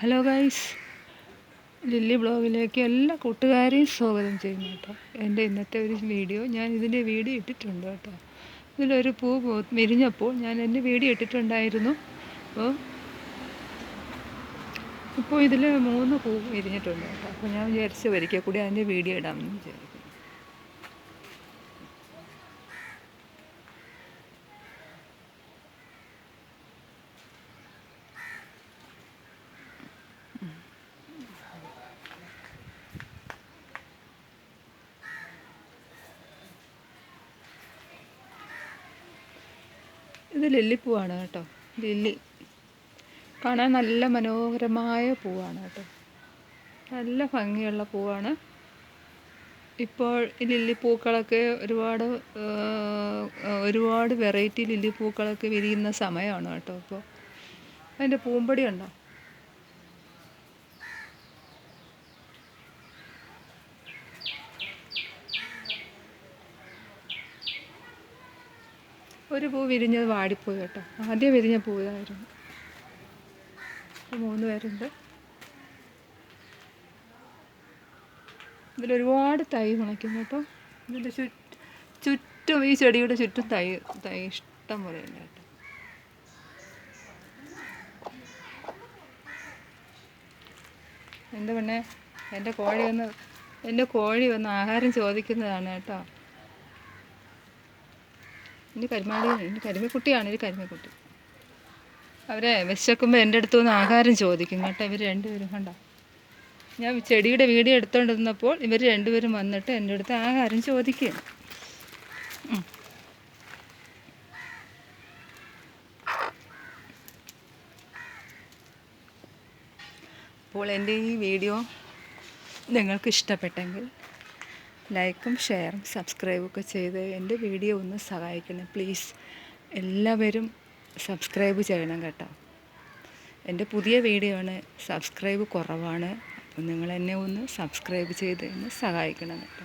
Hello guys, lily ബ്ലോഗിലേക്ക് എല്ലാ കൂട്ടുകാരെയും സ്വാഗതം ചെയ്യുന്നു കേട്ടോ. എൻ്റെ ഇന്നത്തെ ഒരു വീഡിയോ ഞാൻ ഇതിൻ്റെ വീഡിയോ ഇട്ടിട്ടുണ്ട് കേട്ടോ. ഇതിലൊരു പൂ വിരിഞ്ഞപ്പോൾ ഞാൻ എൻ്റെ വീഡിയോ ഇട്ടിട്ടുണ്ടായിരുന്നു. ഇപ്പോൾ ഇതിൽ 3 പൂ വിരിഞ്ഞിട്ടുണ്ട് കേട്ടോ. അപ്പോൾ ഞാൻ വിചാരിച്ച് ഒരിക്കൽ കൂടി അതിൻ്റെ വീഡിയോ ഇടാമെന്ന് വിചാരിക്കുന്നു. ഇത് ലില്ലിപ്പൂവാണ് കേട്ടോ. ലില്ലി കാണാൻ നല്ല മനോഹരമായ പൂവാണ് കേട്ടോ. നല്ല ഭംഗിയുള്ള പൂവാണ്. ഇപ്പോൾ ഈ ലില്ലിപ്പൂക്കളൊക്കെ ഒരുപാട് വെറൈറ്റി ലില്ലിപ്പൂക്കളൊക്കെ വിരിയുന്ന സമയമാണ് കേട്ടോ. ഇപ്പോൾ അതിൻ്റെ പൂമ്പൊടി ഉണ്ടോ? ഒരു പൂ വിരിഞ്ഞത് വാടിപ്പോയി കേട്ടോ. ആദ്യം വിരിഞ്ഞ പൂ ഇതായിരുന്നു. 3 പേരുണ്ട്. ഇതിലൊരുപാട് തൈ മുളയ്ക്കുന്നു കേട്ടോ. ഇതിൻ്റെ ചുറ്റും ഈ ചെടിയുടെ ചുറ്റും തൈ ഇഷ്ടം പോലെ ഉണ്ട് കേട്ടോ. എന്താ പിന്നെ എൻ്റെ കോഴി വന്ന് ആഹാരം ചോദിക്കുന്നതാണ് കേട്ടോ. ഇനി കരിമിക്കുട്ടിയാണ്. ഒരു കരിമിക്കുട്ടി അവരെ വിശക്കുമ്പോൾ എൻ്റെ അടുത്ത് വന്ന് ആഹാരം ചോദിക്കും കേട്ടോ. ഇവർ രണ്ടുപേരും കണ്ടോ. ഞാൻ ചെടിയുടെ വീഡിയോ എടുത്തുകൊണ്ടിരുന്നപ്പോൾ ഇവർ രണ്ടുപേരും വന്നിട്ട് എൻ്റെ അടുത്ത് ആഹാരം ചോദിക്കുകയാണ്. അപ്പോൾ എൻ്റെ ഈ വീഡിയോ നിങ്ങൾക്ക് ഇഷ്ടപ്പെട്ടെങ്കിൽ ലൈക്കും ഷെയറും സബ്സ്ക്രൈബും ഒക്കെ ചെയ്ത് എൻ്റെ വീഡിയോ ഒന്ന് സഹായിക്കണം പ്ലീസ്. എല്ലാവരും സബ്സ്ക്രൈബ് ചെയ്യണം കേട്ടോ. എൻ്റെ പുതിയ വീഡിയോ ആണ്, സബ്സ്ക്രൈബ് കുറവാണ്. അപ്പോൾ നിങ്ങൾ എന്നെ ഒന്ന് സബ്സ്ക്രൈബ് ചെയ്ത് എന്നെ സഹായിക്കണം കേട്ടോ.